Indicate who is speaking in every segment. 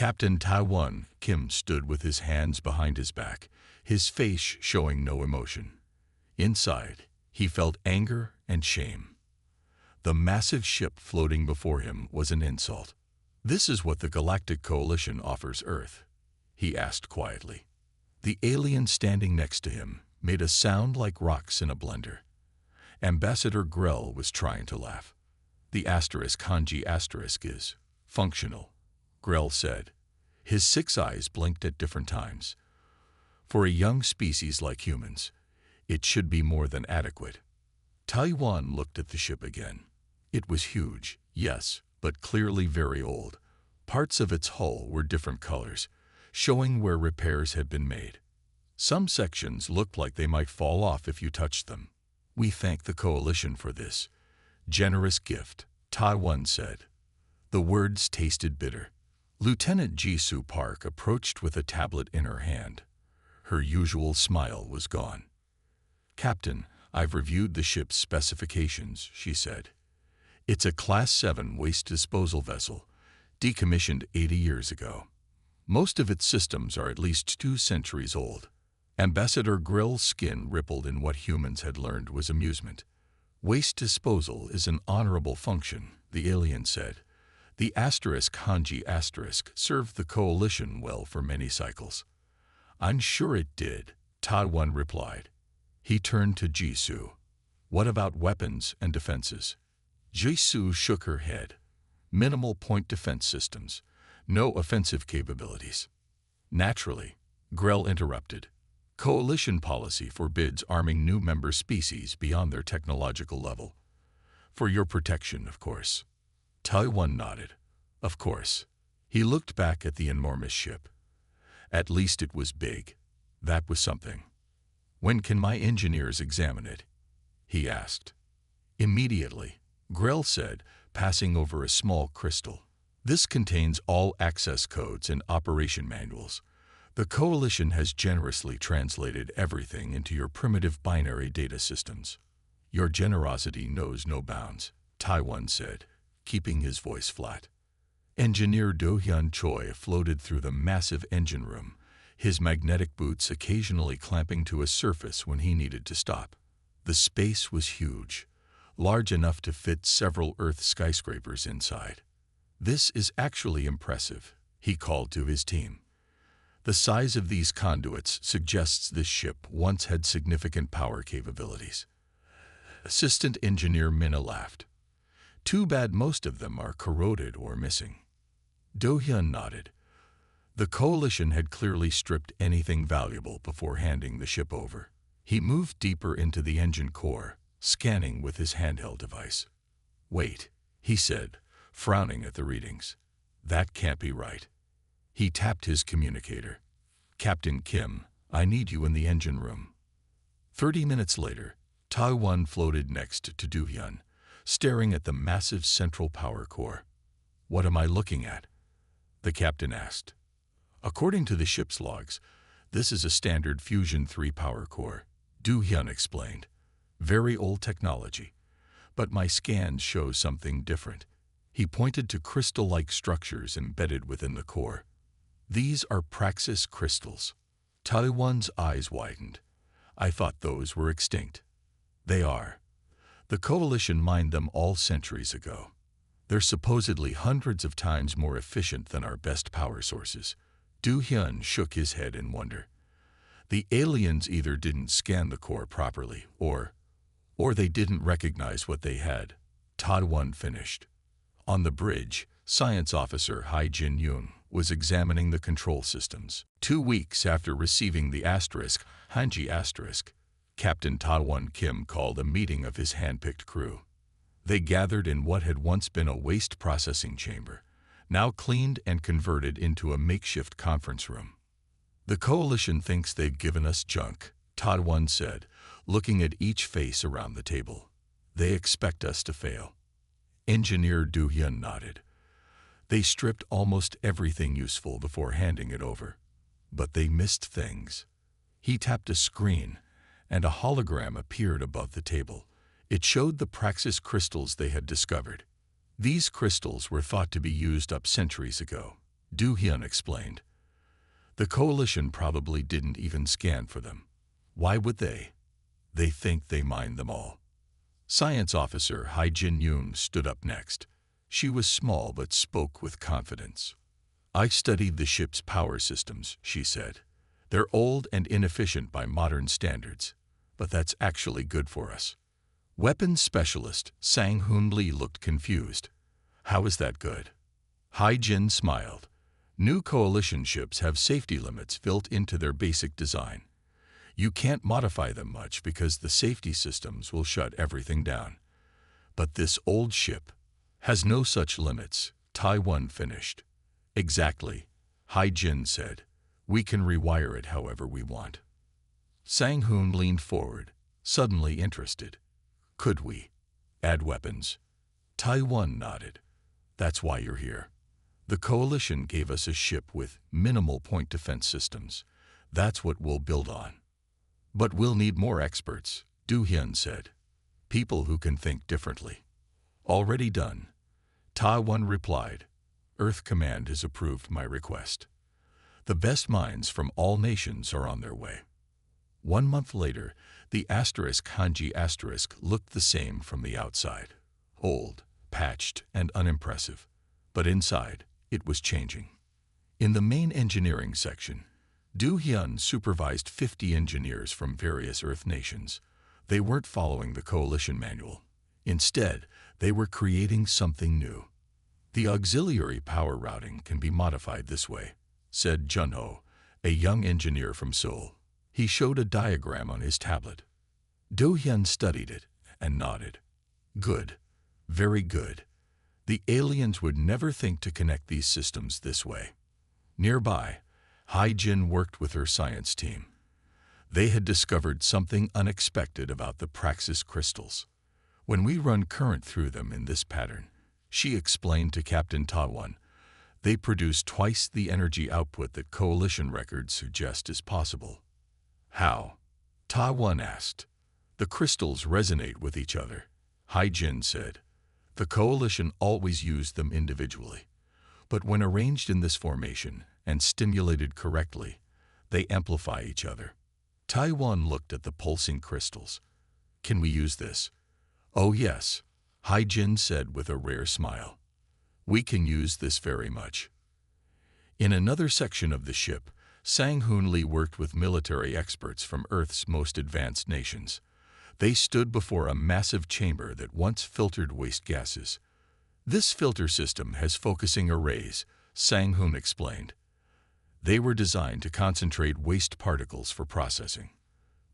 Speaker 1: Captain Taiwan Kim stood with his hands behind his back, his face showing no emotion. Inside, he felt anger and shame. The massive ship floating before him was an insult. "This is what the Galactic Coalition offers Earth?" he asked quietly. The alien standing next to him made a sound like rocks in a blender. Ambassador Grell was trying to laugh. "The asterisk kanji asterisk is functional," Grell said. His 6 eyes blinked at different times. "For a young species like humans, it should be more than adequate." Taiwan looked at the ship again. It was huge, yes, but clearly very old. Parts of its hull were different colors, showing where repairs had been made. Some sections looked like they might fall off if you touched them. "We thank the Coalition for this generous gift," Taiwan said. The words tasted bitter. Lieutenant Jisoo Park approached with a tablet in her hand. Her usual smile was gone. "Captain, I've reviewed the ship's specifications," she said. "It's a Class 7 waste disposal vessel, decommissioned 80 years ago. Most of its systems are at least 2 centuries old." Ambassador Grell's skin rippled in what humans had learned was amusement. "Waste disposal is an honorable function," the alien said. "The asterisk kanji asterisk served the Coalition well for many cycles." "I'm sure it did," Taiwan replied. He turned to Jisoo. "What about weapons and defenses?" Jisoo shook her head. "Minimal point defense systems. No offensive capabilities." "Naturally," Grell interrupted. "Coalition policy forbids arming new member species beyond their technological level. For your protection, of course." Taiwan nodded. "Of course." He looked back at the enormous ship. At least it was big. That was something. "When can my engineers examine it?" he asked. "Immediately," Grell said, passing over a small crystal. "This contains all access codes and operation manuals. The Coalition has generously translated everything into your primitive binary data systems." "Your generosity knows no bounds," Taiwan said, keeping his voice flat. Engineer Do-hyun Choi floated through the massive engine room, his magnetic boots occasionally clamping to a surface when he needed to stop. The space was huge, large enough to fit several Earth skyscrapers inside. "This is actually impressive," he called to his team. "The size of these conduits suggests this ship once had significant power capabilities." Assistant Engineer Minna laughed. "Too bad most of them are corroded or missing." Do-hyun nodded. The Coalition had clearly stripped anything valuable before handing the ship over. He moved deeper into the engine core, scanning with his handheld device. "Wait," he said, frowning at the readings. "That can't be right." He tapped his communicator. "Captain Kim, I need you in the engine room." 30 minutes later, Taiwan floated next to Do-hyun, staring at the massive central power core. "What am I looking at?" the captain asked. "According to the ship's logs, this is a standard Fusion 3 power core," Do-hyun explained. "Very old technology. But my scans show something different." He pointed to crystal-like structures embedded within the core. "These are Praxis crystals." Taiwan's eyes widened. "I thought those were extinct." "They are. The Coalition mined them all centuries ago. They're supposedly hundreds of times more efficient than our best power sources." Do-hyun shook his head in wonder. "The aliens either didn't scan the core properly, or they didn't recognize what they had," Taiwan finished. On the bridge, Science Officer Hai Jin-yoon was examining the control systems. 2 weeks after receiving the asterisk, Hanji asterisk, Captain Taiwan Kim called a meeting of his hand-picked crew. They gathered in what had once been a waste processing chamber, now cleaned and converted into a makeshift conference room. "The Coalition thinks they've given us junk," Taiwan said, looking at each face around the table. "They expect us to fail." Engineer Do-hyun nodded. "They stripped almost everything useful before handing it over. But they missed things." He tapped a screen, and a hologram appeared above the table. It showed the Praxis crystals they had discovered. These crystals were thought to be used up centuries ago. Du Hyun explained. The coalition probably didn't even scan for them. Why would they? They think they mined them all. Science officer Hai Jin Yoon stood up next. She was small but spoke with confidence. I studied the ship's power systems, she said. They're old and inefficient by modern standards, but that's actually good for us. Weapons specialist Sang Hoon Lee looked confused. How is that good? Hai Jin smiled. New coalition ships have safety limits built into their basic design. You can't modify them much because the safety systems will shut everything down. But this old ship has no such limits, Taiwan finished. Exactly, Hai Jin said. We can rewire it however we want. Sang Hoon leaned forward, suddenly interested. Could we add weapons? Taiwan nodded. That's why you're here. The coalition gave us a ship with minimal point defense systems. That's what we'll build on. But we'll need more experts, Du Hyun said. People who can think differently. Already done. Taiwan replied. Earth Command has approved my request. The best minds from all nations are on their way. 1 month later, the Hanji looked the same from the outside. Old, patched, and unimpressive. But inside, it was changing. In the main engineering section, Du Hyun supervised 50 engineers from various Earth nations. They weren't following the coalition manual. Instead, they were creating something new. The auxiliary power routing can be modified this way, said Junho, a young engineer from Seoul. He showed a diagram on his tablet. Du Hyun studied it and nodded. Good. Very good. The aliens would never think to connect these systems this way. Nearby, Hai Jin worked with her science team. They had discovered something unexpected about the Praxis crystals. When we run current through them in this pattern, she explained to Captain Taiwan, they produce twice the energy output that coalition records suggest is possible. How? Taiwan asked. The crystals resonate with each other, Hai Jin said. The coalition always used them individually, but when arranged in this formation and stimulated correctly, they amplify each other. Taiwan looked at the pulsing crystals. Can we use this? Oh yes, Hai Jin said with a rare smile. We can use this very much. In another section of the ship, Sang Hoon Lee worked with military experts from Earth's most advanced nations. They stood before a massive chamber that once filtered waste gases. This filter system has focusing arrays, Sang Hoon explained. They were designed to concentrate waste particles for processing.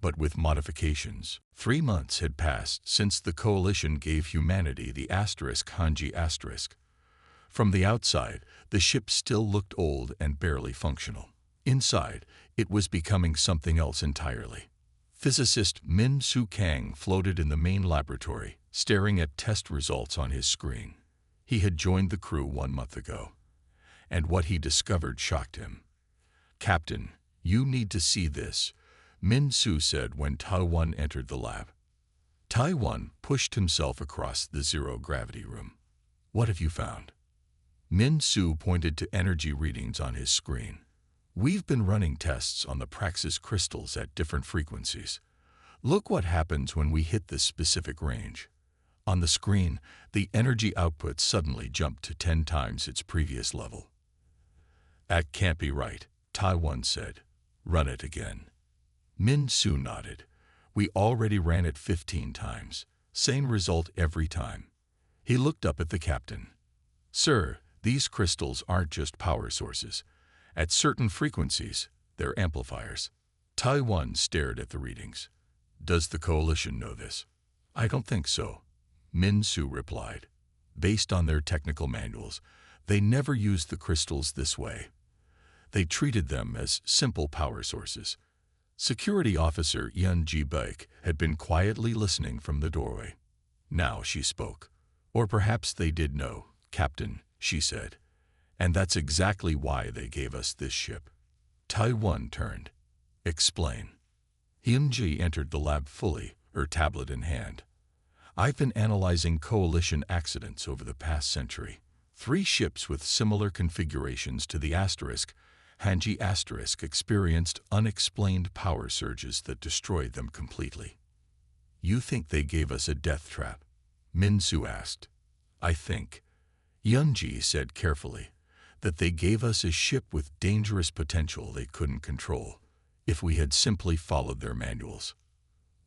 Speaker 1: But with modifications, 3 months had passed since the coalition gave humanity the Hanji. From the outside, the ship still looked old and barely functional. Inside, it was becoming something else entirely. Physicist Min Soo Kang floated in the main laboratory, staring at test results on his screen. He had joined the crew 1 month ago, and what he discovered shocked him. Captain, you need to see this, Min Soo said when Taiwan entered the lab. Taiwan pushed himself across the zero-gravity room. What have you found? Min Soo pointed to energy readings on his screen. We've been running tests on the Praxis crystals at different frequencies. Look what happens when we hit this specific range. On the screen, the energy output suddenly jumped to 10 times its previous level. That can't be right, Taiwan said. Run it again. Min Soo nodded. We already ran it 15 times. Same result every time. He looked up at the captain. Sir, these crystals aren't just power sources. At certain frequencies, they're amplifiers. Taiwan stared at the readings. Does the coalition know this? I don't think so, Min Soo replied. Based on their technical manuals, they never used the crystals this way. They treated them as simple power sources. Security officer Yun Ji-baek had been quietly listening from the doorway. Now she spoke. Or perhaps they did know, Captain, she said. And that's exactly why they gave us this ship. Taiwan turned. Explain. Hyun-ji entered the lab fully, her tablet in hand. I've been analyzing coalition accidents over the past century. 3 ships with similar configurations to the Asterisk, Hanji Asterisk, experienced unexplained power surges that destroyed them completely. "You think they gave us a death trap?" Min-Su asked. "I think," Yunji said carefully, "that they gave us a ship with dangerous potential they couldn't control. If we had simply followed their manuals,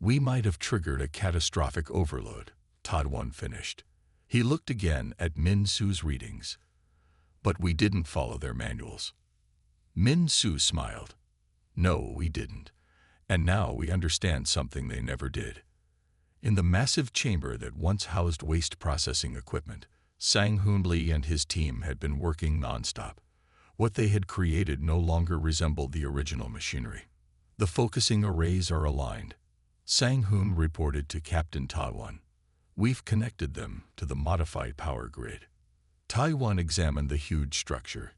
Speaker 1: we might have triggered a catastrophic overload," Tadwan finished. He looked again at Min-Su's readings. "But we didn't follow their manuals." Min-Su smiled. "No, we didn't. And now we understand something they never did." In the massive chamber that once housed waste processing equipment, Sang-Hoon Lee and his team had been working nonstop. What they had created no longer resembled the original machinery. "The focusing arrays are aligned," Sang-Hoon reported to Captain Taiwan. "We've connected them to the modified power grid." Taiwan examined the huge structure.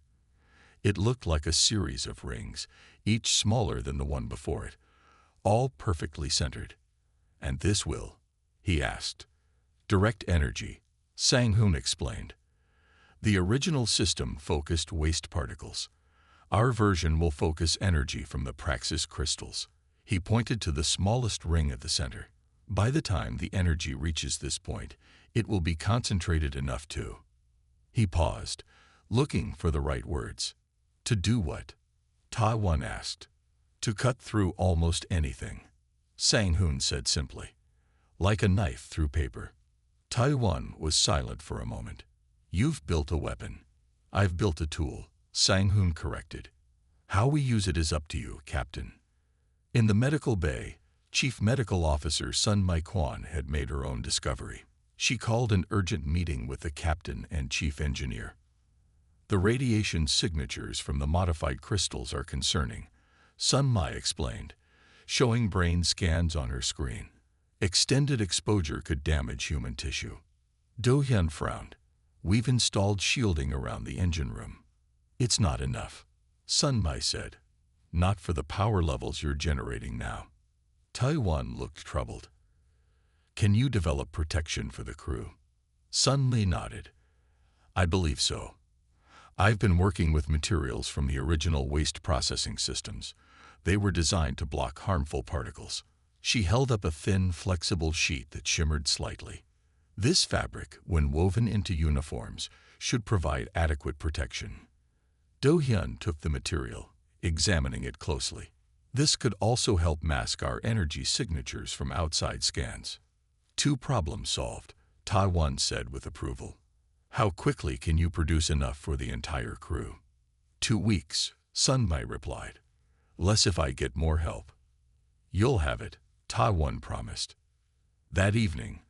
Speaker 1: It looked like a series of rings, each smaller than the one before it, all perfectly centered. "And this will?" he asked. "Direct energy," Sang-Hoon explained. "The original system focused waste particles. Our version will focus energy from the Praxis crystals." He pointed to the smallest ring at the center. "By the time the energy reaches this point, it will be concentrated enough to—" He paused, looking for the right words. "To do what?" Taiwan asked. "To cut through almost anything," Sang-Hoon said simply. "Like a knife through paper." Taiwan was silent for a moment. "You've built a weapon. I've built a tool," Sang-Hoon corrected. "How we use it is up to you, Captain." In the medical bay, Chief Medical Officer Sun Mai-Kwan had made her own discovery. She called an urgent meeting with the captain and chief engineer. "The radiation signatures from the modified crystals are concerning," Sun Mai explained, showing brain scans on her screen. "Extended exposure could damage human tissue." Do Hyun frowned. "We've installed shielding around the engine room." "It's not enough," Sun Mai said. "Not for the power levels you're generating now." Taiwan looked troubled. "Can you develop protection for the crew?" Sun Li nodded. "I believe so. I've been working with materials from the original waste processing systems. They were designed to block harmful particles." She held up a thin, flexible sheet that shimmered slightly. "This fabric, when woven into uniforms, should provide adequate protection." Do Hyun took the material, examining it closely. "This could also help mask our energy signatures from outside scans." "Two problems solved," Taiwan said with approval. "How quickly can you produce enough for the entire crew?" 2 weeks, Sun Mai replied. "Less if I get more help." "You'll have it," Taiwan promised. That evening,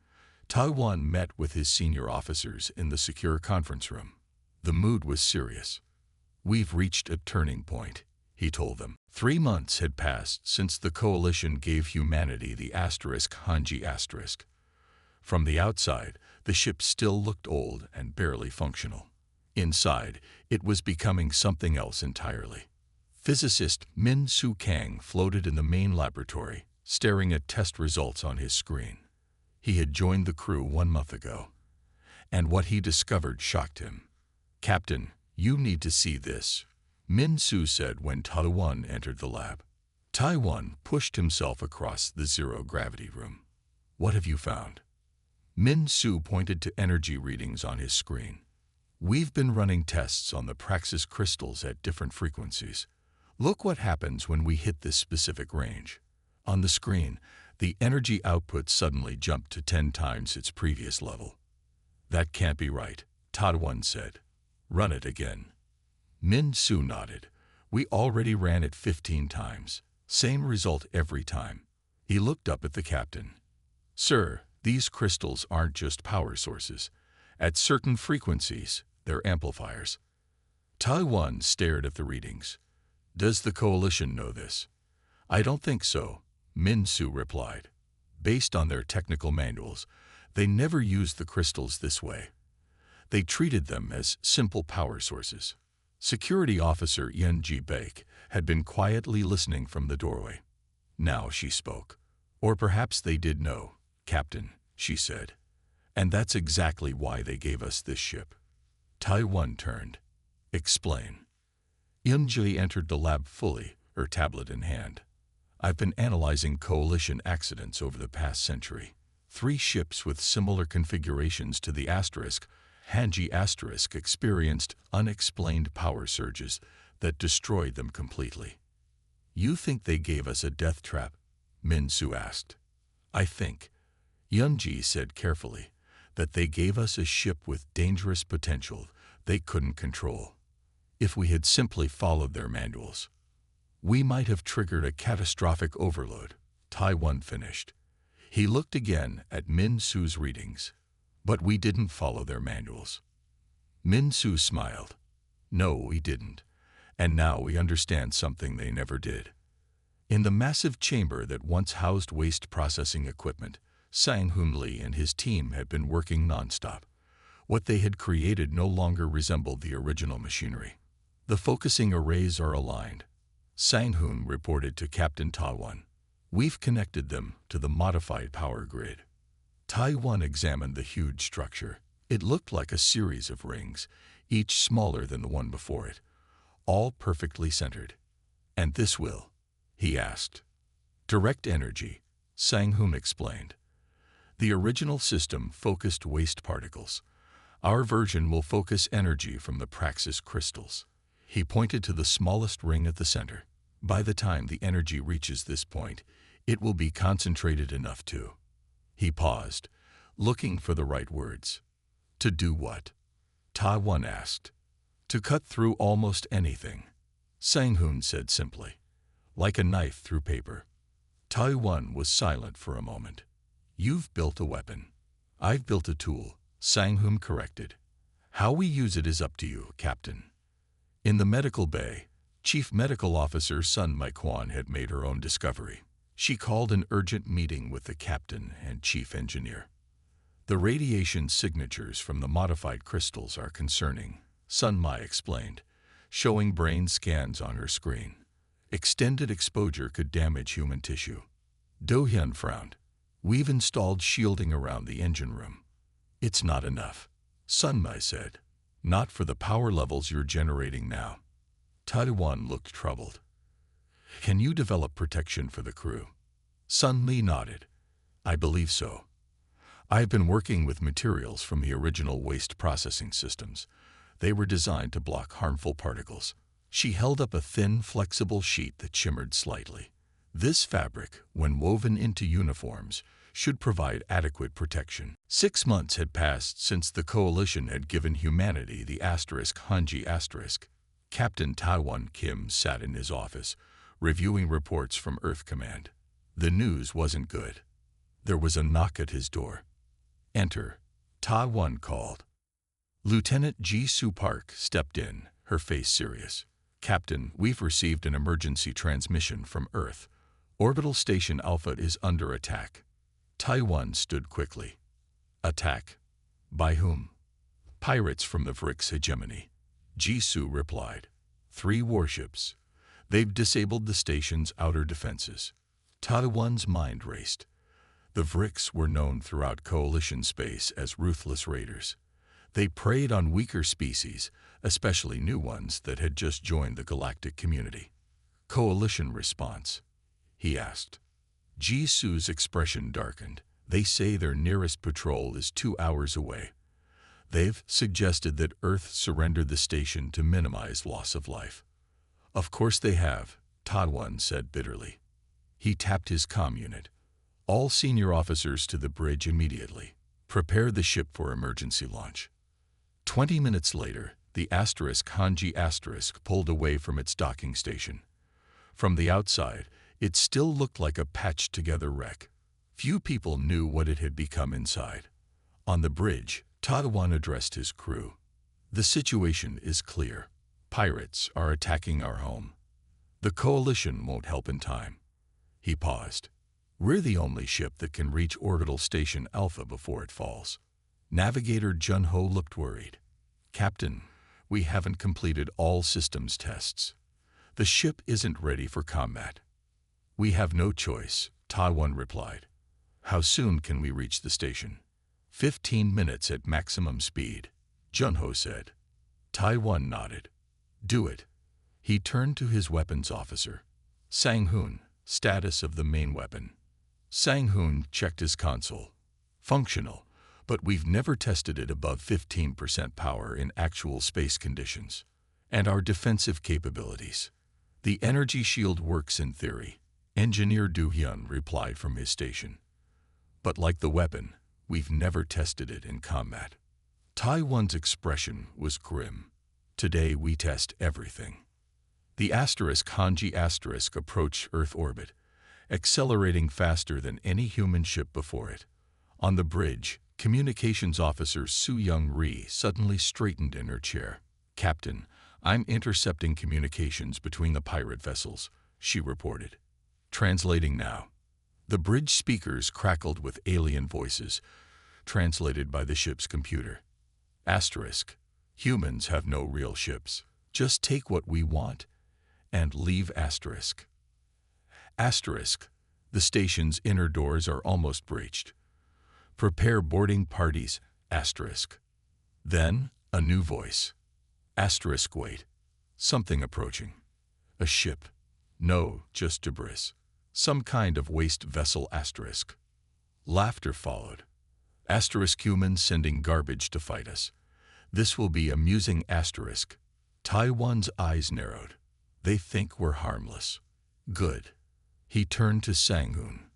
Speaker 1: Taiwan met with his senior officers in the secure conference room. The mood was serious. "We've reached a turning point," he told them. 3 months had passed since the coalition gave humanity the Asterisk Hanji Asterisk. From the outside, the ship still looked old and barely functional. Inside, it was becoming something else entirely. Physicist Min-Su Kang floated in the main laboratory, staring at test results on his screen. He had joined the crew 1 month ago, and what he discovered shocked him. "Captain, you need to see this," Min-Su said when Taiwan entered the lab. Taiwan pushed himself across the zero-gravity room. "What have you found?" Min-Su pointed to energy readings on his screen. "We've been running tests on the Praxis crystals at different frequencies. Look what happens when we hit this specific range." On the screen, the energy output suddenly jumped to 10 times its previous level. "That can't be right," Taiwan said. "Run it again." Min-Su nodded. "We already ran it 15 times. Same result every time." He looked up at the captain. "Sir, these crystals aren't just power sources. At certain frequencies, they're amplifiers." Taiwan stared at the readings. "Does the coalition know this?" "I don't think so," Min-Su replied. "Based on their technical manuals, they never used the crystals this way. They treated them as simple power sources." Security Officer Yunji Baek had been quietly listening from the doorway. Now she spoke. "Or perhaps they did know, Captain," she said. "And that's exactly why they gave us this ship." Taiwan turned. Explain. Yunji entered the lab fully, her tablet in hand. I've been analyzing coalition accidents over the past century. 3 ships with similar configurations to the Asterisk, Hanji Asterisk, experienced unexplained power surges that destroyed them completely. You think they gave us a death trap? Min-Su asked. I think, Yunji said carefully, that they gave us a ship with dangerous potential they couldn't control. If we had simply followed their manuals, we might have triggered a catastrophic overload, Taiwan finished. He looked again at Min-Su's readings. But we didn't follow their manuals. Min-Su smiled. No, we didn't. And now we understand something they never did. In the massive chamber that once housed waste processing equipment, Sang-Hoon Lee and his team had been working nonstop. What they had created no longer resembled the original machinery. The focusing arrays are aligned, Sang-Hoon reported to Captain Taiwan. We've connected them to the modified power grid. Taiwan examined the huge structure. It looked like a series of rings, each smaller than the one before it, all perfectly centered. And this will? He asked. Direct energy, Sang-Hoon explained. The original system focused waste particles. Our version will focus energy from the Praxis crystals. He pointed to the smallest ring at the center. By the time the energy reaches this point, it will be concentrated enough to. He paused, looking for the right words. To do what? Taiwan asked. To cut through almost anything, Sang-Hoon said simply. Like a knife through paper. Taiwan was silent for a moment. You've built a weapon. I've built a tool, Sang-Hoon corrected. How we use it is up to you, Captain. In the medical bay, Chief Medical Officer Sun Mai-Kwan had made her own discovery. She called an urgent meeting with the captain and chief engineer. The radiation signatures from the modified crystals are concerning, Sun Mai explained, showing brain scans on her screen. Extended exposure could damage human tissue. Do-hyun frowned. We've installed shielding around the engine room. It's not enough, Sun Mai said. Not for the power levels you're generating now. Taiwan looked troubled. Can you develop protection for the crew? Sun Mi nodded. I believe so. I've been working with materials from the original waste processing systems. They were designed to block harmful particles. She held up a thin, flexible sheet that shimmered slightly. This fabric, when woven into uniforms, should provide adequate protection. 6 months had passed since the coalition had given humanity the asterisk Hanji asterisk. Captain Taiwan Kim sat in his office, reviewing reports from Earth Command. The news wasn't good. There was a knock at his door. Enter, Taiwan called. Lieutenant Ji-Soo Park stepped in, her face serious. Captain, we've received an emergency transmission from Earth. Orbital Station Alpha is under attack. Taiwan stood quickly. Attack? By whom? Pirates from the Vrix hegemony. Ji-Soo replied. 3 warships. They've disabled the station's outer defenses. Taiwan's mind raced. The Vrix were known throughout coalition space as ruthless raiders. They preyed on weaker species, especially new ones that had just joined the galactic community. Coalition response? He asked. Ji-Soo's expression darkened. They say their nearest patrol is 2 hours away. They've suggested that Earth surrender the station to minimize loss of life. Of course they have, Taiwan said bitterly. He tapped his comm unit. All senior officers to the bridge immediately. Prepare the ship for emergency launch. 20 minutes later, the asterisk Hanji asterisk pulled away from its docking station. From the outside, it still looked like a patched-together wreck. Few people knew what it had become inside. On the bridge, Taiwan addressed his crew. The situation is clear. Pirates are attacking our home. The coalition won't help in time. He paused. We're the only ship that can reach Orbital Station Alpha before it falls. Navigator Jun-Ho looked worried. Captain, we haven't completed all systems tests. The ship isn't ready for combat. We have no choice, Taiwan replied. How soon can we reach the station? 15 minutes at maximum speed, Jun-Ho said. Taiwan nodded. Do it. He turned to his weapons officer. Sang-hoon, status of the main weapon. Sang-hoon checked his console. Functional, but we've never tested it above 15% power in actual space conditions. And our defensive capabilities. The energy shield works in theory, Engineer Do-hyun replied from his station. But like the weapon, we've never tested it in combat. Taiwan's expression was grim. Today we test everything. The Hanji approached Earth orbit, accelerating faster than any human ship before it. On the bridge, Communications Officer Soo-young-ri suddenly straightened in her chair. Captain, I'm intercepting communications between the pirate vessels, she reported. Translating now. The bridge speakers crackled with alien voices, translated by the ship's computer. Asterisk. Humans have no real ships. Just take what we want and leave asterisk. Asterisk. The station's inner doors are almost breached. Prepare boarding parties, asterisk. Then, a new voice. Asterisk wait. Something approaching. A ship. No, just debris. Some kind of waste vessel asterisk. Laughter followed. Asterisk humans sending garbage to fight us. This will be amusing asterisk. Taiwan's eyes narrowed. They think we're harmless. Good. He turned to Sang-hoon.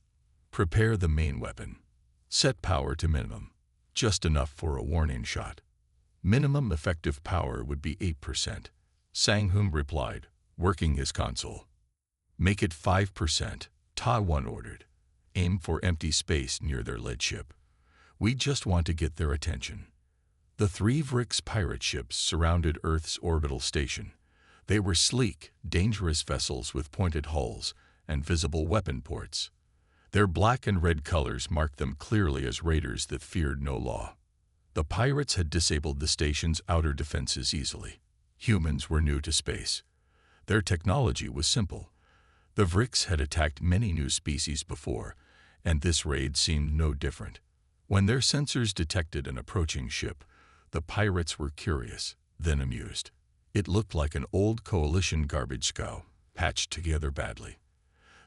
Speaker 1: Prepare the main weapon. Set power to minimum. Just enough for a warning shot. Minimum effective power would be 8%. Sang-hoon replied, working his console. Make it 5%, Taiwan ordered. Aim for empty space near their lead ship. We just want to get their attention. The 3 Vrix pirate ships surrounded Earth's orbital station. They were sleek, dangerous vessels with pointed hulls and visible weapon ports. Their black and red colors marked them clearly as raiders that feared no law. The pirates had disabled the station's outer defenses easily. Humans were new to space. Their technology was simple. The Vrix had attacked many new species before, and this raid seemed no different. When their sensors detected an approaching ship, the pirates were curious, then amused. It looked like an old coalition garbage scow, patched together badly.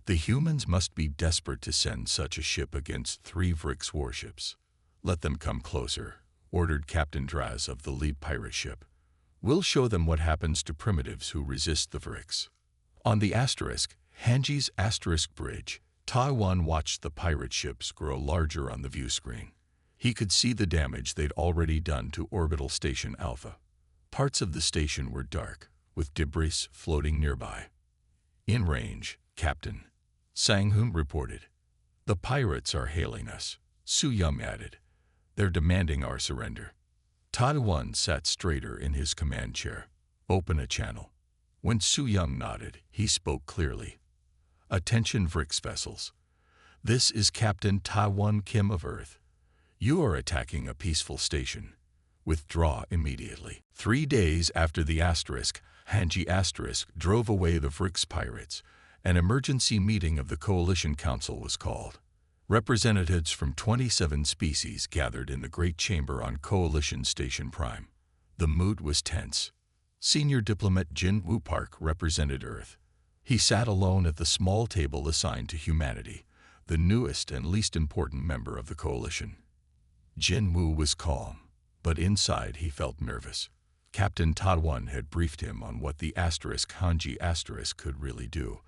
Speaker 1: The humans must be desperate to send such a ship against 3 Vrix warships. Let them come closer, ordered Captain Draz of the lead pirate ship. We'll show them what happens to primitives who resist the Vrix. On the Hanji's bridge, Taiwan watched the pirate ships grow larger on the view screen. He could see the damage they'd already done to Orbital Station Alpha. Parts of the station were dark, with debris floating nearby. In range, Captain. Sang-hoon reported. The pirates are hailing us, Soo-young added. They're demanding our surrender. Taiwan sat straighter in his command chair. Open a channel. When Soo-young nodded, he spoke clearly. Attention Vrix vessels. This is Captain Taiwan Kim of Earth. You are attacking a peaceful station. Withdraw immediately. 3 days after the Hanji drove away the Vrix pirates, an emergency meeting of the Coalition Council was called. Representatives from 27 species gathered in the Great Chamber on Coalition Station Prime. The mood was tense. Senior diplomat Jin Woo Park represented Earth. He sat alone at the small table assigned to humanity, the newest and least important member of the coalition. Jin Woo was calm, but inside he felt nervous. Captain Taiwan had briefed him on what the Hanji could really do,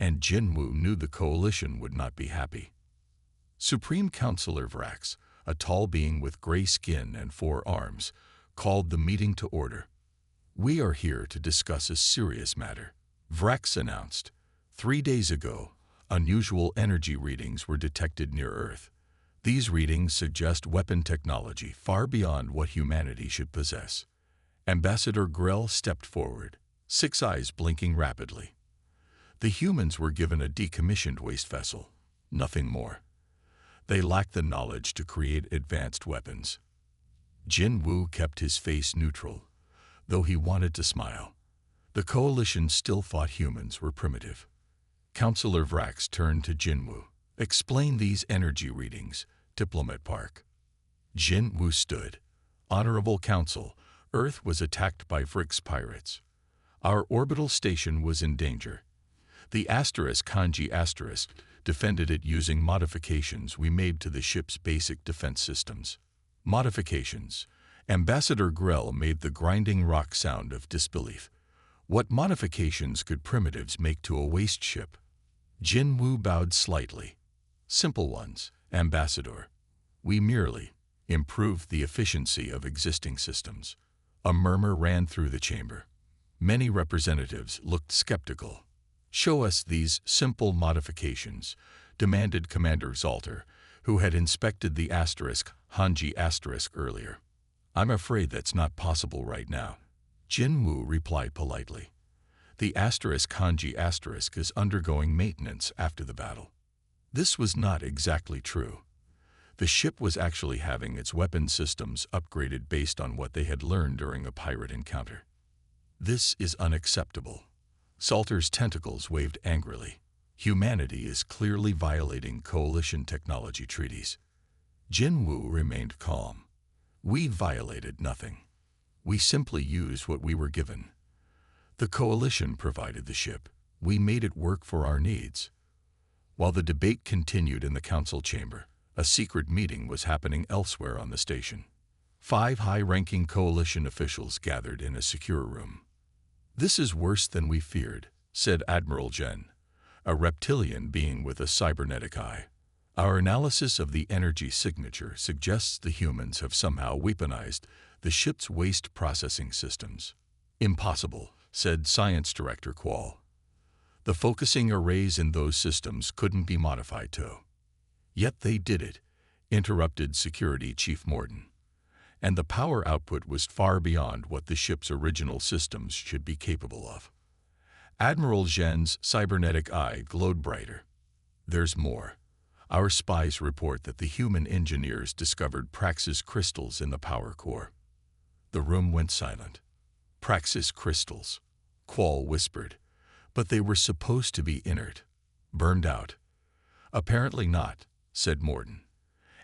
Speaker 1: and Jin Woo knew the coalition would not be happy. Supreme Counselor Vrax, a tall being with gray skin and 4 arms, called the meeting to order. We are here to discuss a serious matter, Vrax announced. 3 days ago, unusual energy readings were detected near Earth. These readings suggest weapon technology far beyond what humanity should possess. Ambassador Grell stepped forward, 6 eyes blinking rapidly. The humans were given a decommissioned waste vessel, nothing more. They lacked the knowledge to create advanced weapons. Jin Woo kept his face neutral, though he wanted to smile. The coalition still thought humans were primitive. Counselor Vrax turned to Jin Woo. Explain these energy readings, Diplomat Park. Jin Woo stood. Honorable Council, Earth was attacked by Vrix pirates. Our orbital station was in danger. The Kanji defended it using modifications we made to the ship's basic defense systems. Modifications. Ambassador Grell made the grinding rock sound of disbelief. What modifications could primitives make to a waste ship? Jin Wu bowed slightly. Simple ones, Ambassador. We merely improved the efficiency of existing systems. A murmur ran through the chamber. Many representatives looked skeptical. Show us these simple modifications, demanded Commander Zalter, who had inspected the Hanji earlier. I'm afraid that's not possible right now. Jin Wu replied politely. The Hanji is undergoing maintenance after the battle. This was not exactly true. The ship was actually having its weapon systems upgraded based on what they had learned during a pirate encounter. This is unacceptable. Salter's tentacles waved angrily. Humanity is clearly violating coalition technology treaties. Jin Wu remained calm. We violated nothing. We simply used what we were given. The coalition provided the ship. We made it work for our needs. While the debate continued in the council chamber, a secret meeting was happening elsewhere on the station. 5 high-ranking coalition officials gathered in a secure room. This is worse than we feared, said Admiral Jen, a reptilian being with a cybernetic eye. Our analysis of the energy signature suggests the humans have somehow weaponized the ship's waste processing systems. Impossible, said Science Director Qual. The focusing arrays in those systems couldn't be modified to. Yet they did it, interrupted Security Chief Morden. And the power output was far beyond what the ship's original systems should be capable of. Admiral Zhen's cybernetic eye glowed brighter. There's more. Our spies report that the human engineers discovered Praxis crystals in the power core. The room went silent. Praxis crystals, Qual whispered. But they were supposed to be inert, burned out. Apparently not, said Morden.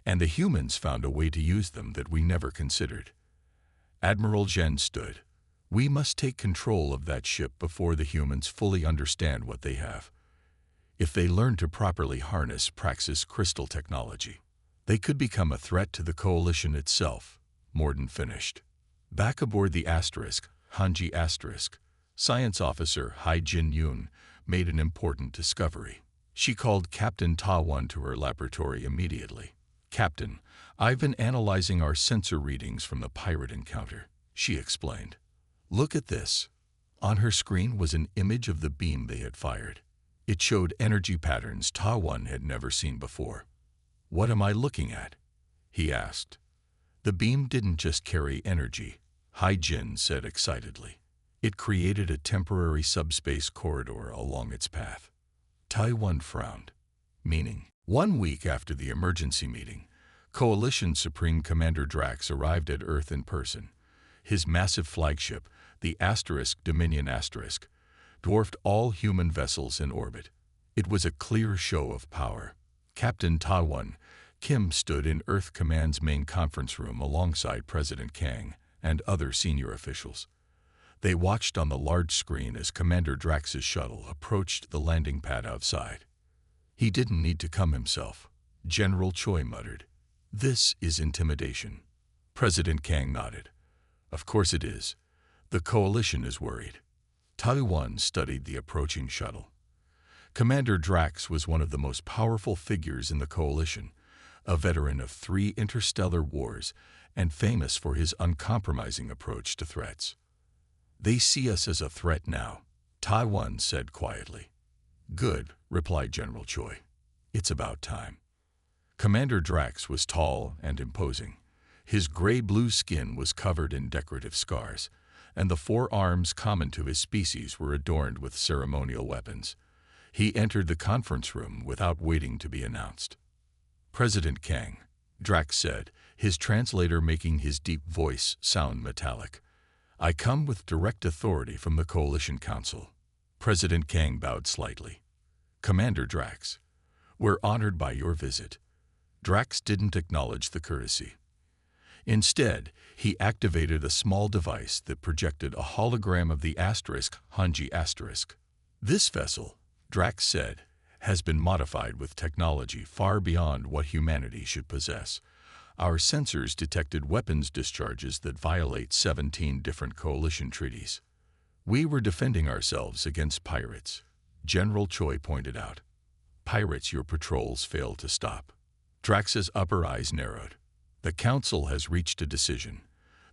Speaker 1: And the humans found a way to use them that we never considered. Admiral Zhen stood. We must take control of that ship before the humans fully understand what they have. If they learn to properly harness Praxis crystal technology, they could become a threat to the coalition itself, Morden finished. Back aboard the Hanji Science Officer Hai Jin Yun made an important discovery. She called Captain Ta-Wan to her laboratory immediately. Captain, I've been analyzing our sensor readings from the pirate encounter, she explained. Look at this. On her screen was an image of the beam they had fired. It showed energy patterns Ta-Wan had never seen before. What am I looking at? He asked. The beam didn't just carry energy, Hai Jin said excitedly. It created a temporary subspace corridor along its path. Ta-Wan frowned. Meaning, 1 week after the emergency meeting, Coalition Supreme Commander Drax arrived at Earth in person. His massive flagship, the Dominion dwarfed all human vessels in orbit. It was a clear show of power. Captain Ta-Wan, Kim stood in Earth Command's main conference room alongside President Kang and other senior officials. They watched on the large screen as Commander Drax's shuttle approached the landing pad outside. He didn't need to come himself, General Choi muttered. This is intimidation. President Kang nodded. Of course it is. The coalition is worried. Ta-Wan studied the approaching shuttle. Commander Drax was one of the most powerful figures in the coalition, a veteran of 3 interstellar wars and famous for his uncompromising approach to threats. They see us as a threat now, Ta-Wan said quietly. Good, replied General Choi. It's about time. Commander Drax was tall and imposing. His gray-blue skin was covered in decorative scars, and the 4 arms common to his species were adorned with ceremonial weapons. He entered the conference room without waiting to be announced. President Kang, Drax said, his translator making his deep voice sound metallic. I come with direct authority from the Coalition Council. President Kang bowed slightly. Commander Drax, we're honored by your visit. Drax didn't acknowledge the courtesy. Instead, he activated a small device that projected a hologram of the asterisk Hanji asterisk. This vessel, Drax said, has been modified with technology far beyond what humanity should possess. Our sensors detected weapons discharges that violate 17 different coalition treaties. We were defending ourselves against pirates, General Choi pointed out. Pirates your patrols failed to stop. Drax's upper eyes narrowed. The Council has reached a decision.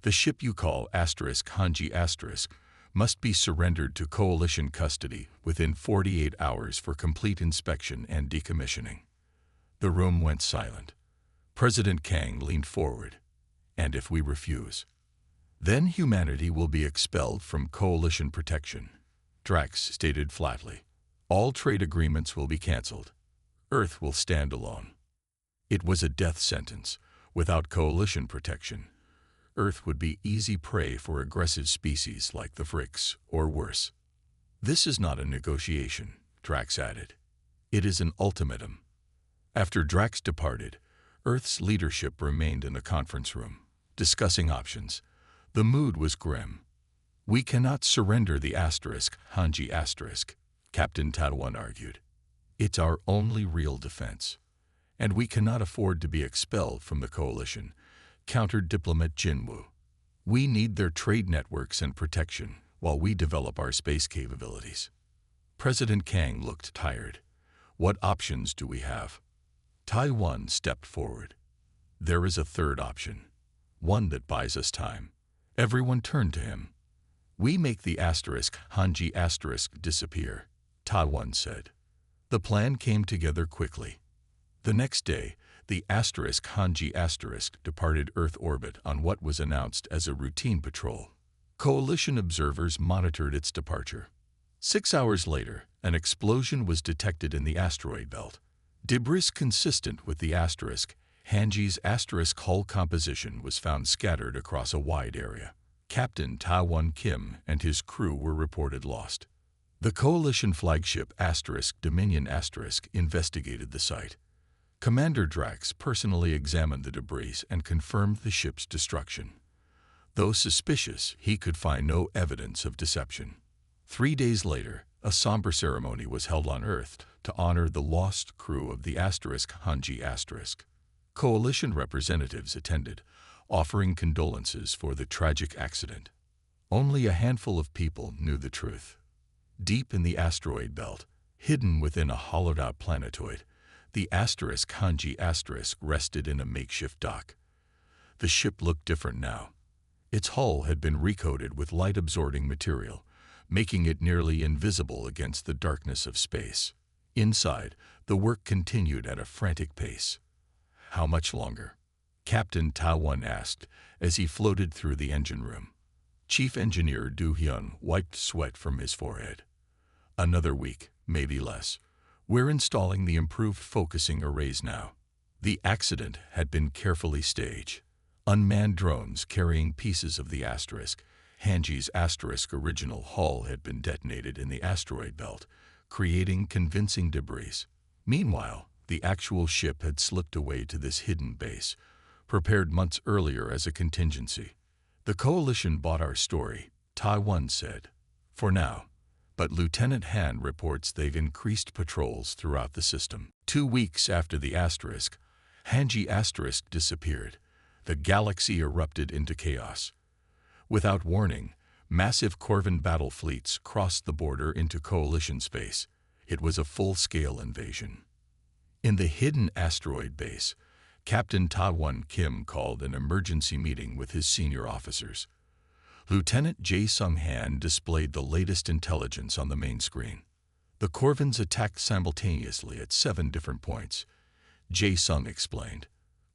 Speaker 1: The ship you call asterisk Hanji asterisk must be surrendered to Coalition custody within 48 hours for complete inspection and decommissioning. The room went silent. President Kang leaned forward. And if we refuse? Then humanity will be expelled from Coalition protection, Drax stated flatly. All trade agreements will be canceled. Earth will stand alone. It was a death sentence. Without Coalition protection, Earth would be easy prey for aggressive species like the Fricks, or worse. This is not a negotiation, Drax added. It is an ultimatum. After Drax departed, Earth's leadership remained in the conference room, discussing options. The mood was grim. We cannot surrender the asterisk Hanji asterisk, Captain Tadwan argued. It's our only real defense. And we cannot afford to be expelled from the Coalition, countered diplomat Jinwoo. We need their trade networks and protection while we develop our space capabilities. President Kang looked tired. What options do we have? Taiwan stepped forward. There is a third option, one that buys us time. Everyone turned to him. We make the asterisk Hanji asterisk disappear, Taiwan said. The plan came together quickly. The next day, the asterisk Hanji asterisk departed Earth orbit on what was announced as a routine patrol. Coalition observers monitored its departure. 6 hours later, an explosion was detected in the asteroid belt. Debris consistent with the asterisk Hanji's asterisk hull composition was found scattered across a wide area. Captain Taiwan Kim and his crew were reported lost. The Coalition flagship asterisk Dominion asterisk investigated the site. Commander Drax personally examined the debris and confirmed the ship's destruction. Though suspicious, he could find no evidence of deception. 3 days later, a somber ceremony was held on Earth to honor the lost crew of the asterisk Hanji asterisk. Coalition representatives attended, offering condolences for the tragic accident. Only a handful of people knew the truth. Deep in the asteroid belt, hidden within a hollowed-out planetoid, the asterisk Hanji asterisk rested in a makeshift dock. The ship looked different now. Its hull had been recoated with light-absorbing material, making it nearly invisible against the darkness of space. Inside, the work continued at a frantic pace. How much longer? Captain Taiwan asked as he floated through the engine room. Chief Engineer Du Hyun wiped sweat from his forehead. Another week, maybe less. We're installing the improved focusing arrays now. The accident had been carefully staged. Unmanned drones carrying pieces of the asterisk Hanji's asterisk original hull had been detonated in the asteroid belt, creating convincing debris. Meanwhile, the actual ship had slipped away to this hidden base, prepared months earlier as a contingency. The Coalition bought our story, Taiwan said. For now. But Lieutenant Han reports they've increased patrols throughout the system. 2 weeks after the asterisk, Hanji asterisk disappeared. The galaxy erupted into chaos. Without warning, massive Corvin battle fleets crossed the border into Coalition space. It was a full-scale invasion. In the hidden asteroid base, Captain Taiwan Kim called an emergency meeting with his senior officers. Lieutenant Jae-sung Han displayed the latest intelligence on the main screen. The Corvins attacked simultaneously at 7 different points. Jae-sung explained.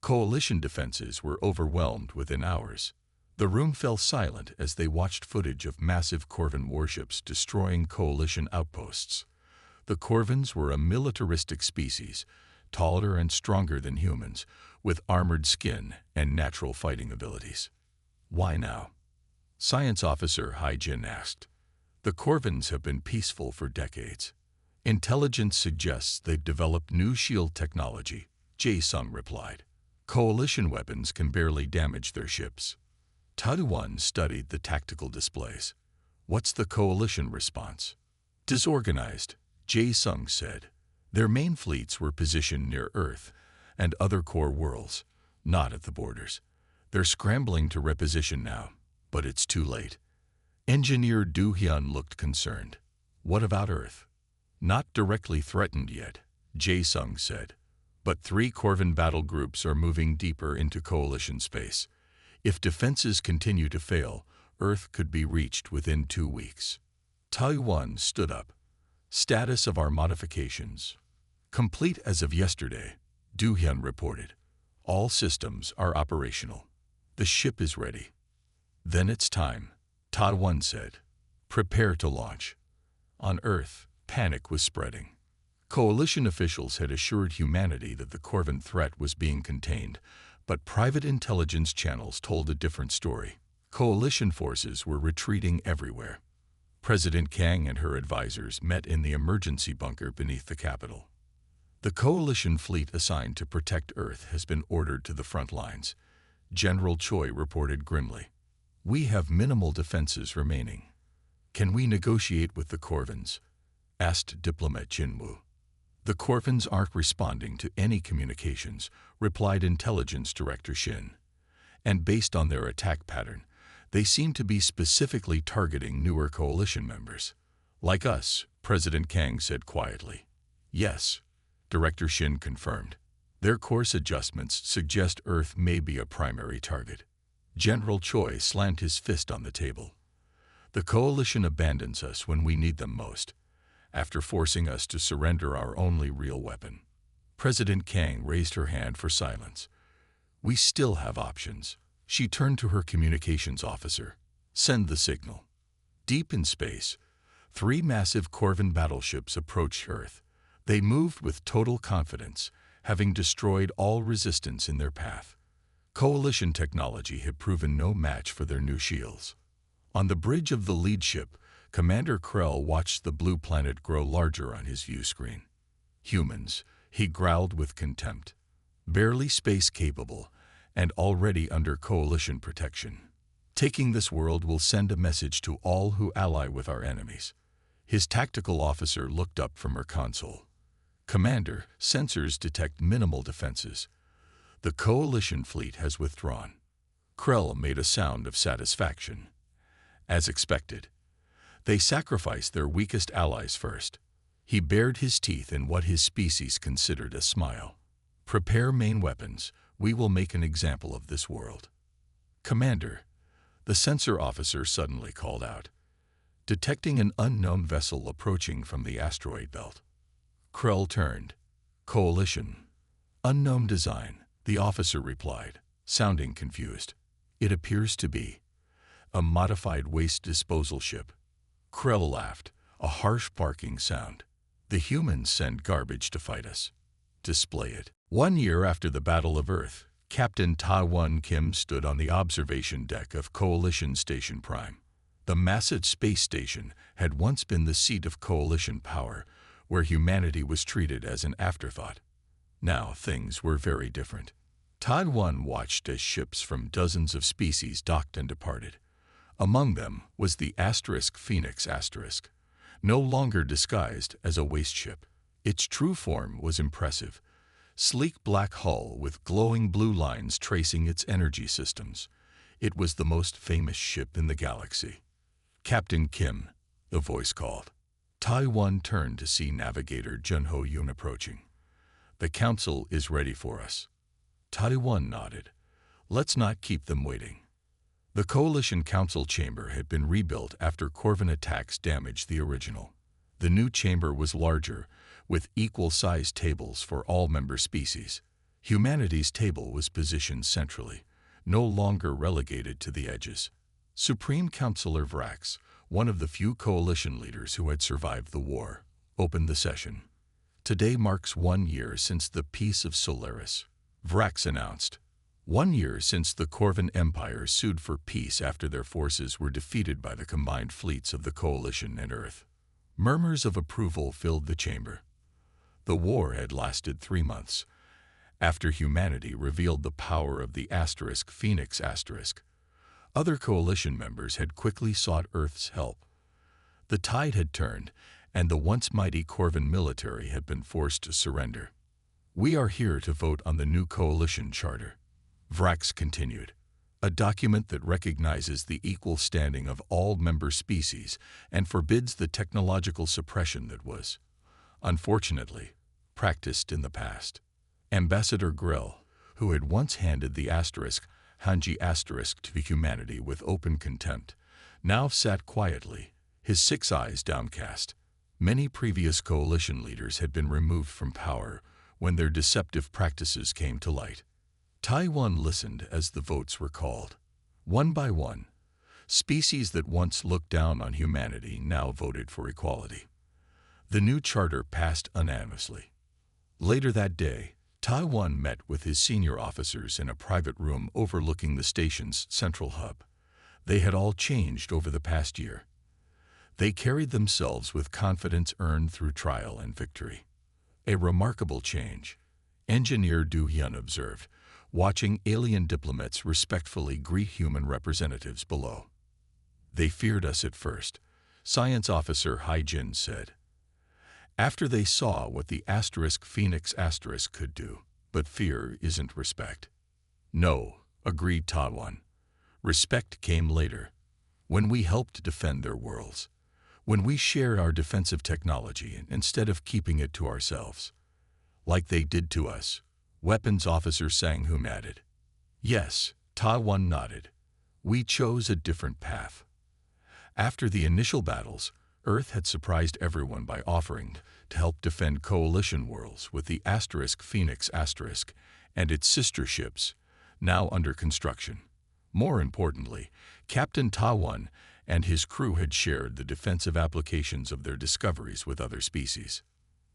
Speaker 1: Coalition defenses were overwhelmed within hours. The room fell silent as they watched footage of massive Corvin warships destroying Coalition outposts. The Corvins were a militaristic species, taller and stronger than humans, with armored skin and natural fighting abilities. Why now? Science Officer Hai Jin asked. The Corvins have been peaceful for decades. Intelligence suggests they've developed new shield technology, Jae-sung replied. Coalition weapons can barely damage their ships. Taiwan studied the tactical displays. What's the coalition response? Disorganized, Jae-sung said. Their main fleets were positioned near Earth and other core worlds, not at the borders. They're scrambling to reposition now, but it's too late. Engineer Do-hyun looked concerned. What about Earth? Not directly threatened yet, Jae-sung said. But 3 Corvin battle groups are moving deeper into coalition space. If defenses continue to fail, Earth could be reached within 2 weeks. Taiwan stood up. Status of our modifications. Complete as of yesterday, Do-hyun reported. All systems are operational. The ship is ready. Then it's time, Taiwan said. Prepare to launch. On Earth, panic was spreading. Coalition officials had assured humanity that the Corvin threat was being contained, but private intelligence channels told a different story. Coalition forces were retreating everywhere. President Kang and her advisors met in the emergency bunker beneath the capital. The coalition fleet assigned to protect Earth has been ordered to the front lines, General Choi reported grimly. We have minimal defenses remaining. Can we negotiate with the Corvins? Asked diplomat Jinwoo. The Corvins aren't responding to any communications, replied Intelligence Director Shin. And based on their attack pattern, they seem to be specifically targeting newer coalition members. Like us, President Kang said quietly. Yes, Director Shin confirmed. Their course adjustments suggest Earth may be a primary target. General Choi slammed his fist on the table. The coalition abandons us when we need them most, after forcing us to surrender our only real weapon. President Kang raised her hand for silence. We still have options. She turned to her communications officer. Send the signal. Deep in space, 3 massive Corvin battleships approached Earth. They moved with total confidence, having destroyed all resistance in their path. Coalition technology had proven no match for their new shields. On the bridge of the lead ship, Commander Krell watched the blue planet grow larger on his view screen. Humans, he growled with contempt. Barely space-capable, and already under coalition protection. Taking this world will send a message to all who ally with our enemies. His tactical officer looked up from her console. Commander, sensors detect minimal defenses. The coalition fleet has withdrawn. Krell made a sound of satisfaction. As expected, they sacrificed their weakest allies first. He bared his teeth in what his species considered a smile. Prepare main weapons. We will make an example of this world. Commander, the sensor officer suddenly called out, detecting an unknown vessel approaching from the asteroid belt. Krell turned. Coalition. Unknown design, the officer replied, sounding confused. It appears to be a modified waste disposal ship. Krell laughed, a harsh barking sound. The humans send garbage to fight us. Display it. 1 year after the Battle of Earth, Captain Ta-Won Kim stood on the observation deck of Coalition Station Prime. The massive space station had once been the seat of coalition power, where humanity was treated as an afterthought. Now things were very different. Ta-Won watched as ships from dozens of species docked and departed. Among them was the Phoenix Asterisk, no longer disguised as a waste ship. Its true form was impressive. Sleek black hull with glowing blue lines tracing its energy systems. It was the most famous ship in the galaxy. Captain Kim, the voice called. Taiwan turned to see navigator Jun Ho-yoon approaching. The council is ready for us. Taiwan nodded. Let's not keep them waiting. The Coalition Council chamber had been rebuilt after Corvin attacks damaged the original. The new chamber was larger, with equal-sized tables for all member species. Humanity's table was positioned centrally, no longer relegated to the edges. Supreme Counselor Vrax, one of the few coalition leaders who had survived the war, opened the session. Today marks 1 year since the Peace of Solaris, Vrax announced. 1 year since the Corvin Empire sued for peace after their forces were defeated by the combined fleets of the Coalition and Earth. Murmurs of approval filled the chamber. The war had lasted 3 months, After humanity revealed the power of the Phoenix asterisk, other coalition members had quickly sought Earth's help. The tide had turned, and the once mighty Corvan military had been forced to surrender. "We are here to vote on the new coalition charter," Vrax continued, "a document that recognizes the equal standing of all member species and forbids the technological suppression that was, unfortunately, practiced in the past." Ambassador Grell, who had once handed the Hanji asterisk to humanity with open contempt, now sat quietly, his 6 eyes downcast. Many previous coalition leaders had been removed from power when their deceptive practices came to light. Taiwan listened as the votes were called. One by one, species that once looked down on humanity now voted for equality. The new charter passed unanimously. Later that day, Taiwan met with his senior officers in a private room overlooking the station's central hub. They had all changed over the past year. They carried themselves with confidence earned through trial and victory. "A remarkable change," Engineer Du Hyun observed, watching alien diplomats respectfully greet human representatives below. "They feared us at first," Science Officer Hai Jin said. "After they saw what the Phoenix asterisk could do. But fear isn't respect." "No," agreed Taiwan. "Respect came later, when we helped defend their worlds. When we shared our defensive technology instead of keeping it to ourselves. Like they did to us," Weapons Officer Sang Hum added. "Yes," Taiwan nodded. "We chose a different path." After the initial battles, Earth had surprised everyone by offering to help defend coalition worlds with the Phoenix asterisk and its sister ships, now under construction. More importantly, Captain Taiwan and his crew had shared the defensive applications of their discoveries with other species.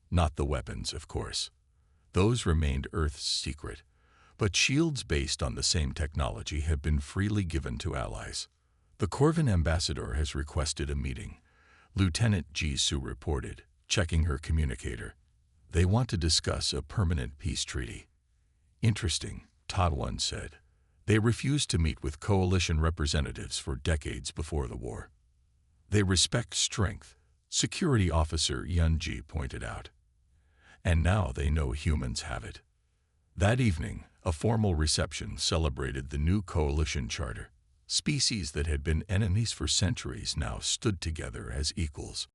Speaker 1: Not the weapons, of course. Those remained Earth's secret, but shields based on the same technology have been freely given to allies. "The Corvan ambassador has requested a meeting," Lieutenant Jisoo reported, checking her communicator. "They want to discuss a permanent peace treaty." "Interesting," Taiwan said. "They refused to meet with coalition representatives for decades before the war. They respect strength," Security Officer Yunji pointed out. "And now they know humans have it." That evening, a formal reception celebrated the new coalition charter. Species that had been enemies for centuries now stood together as equals.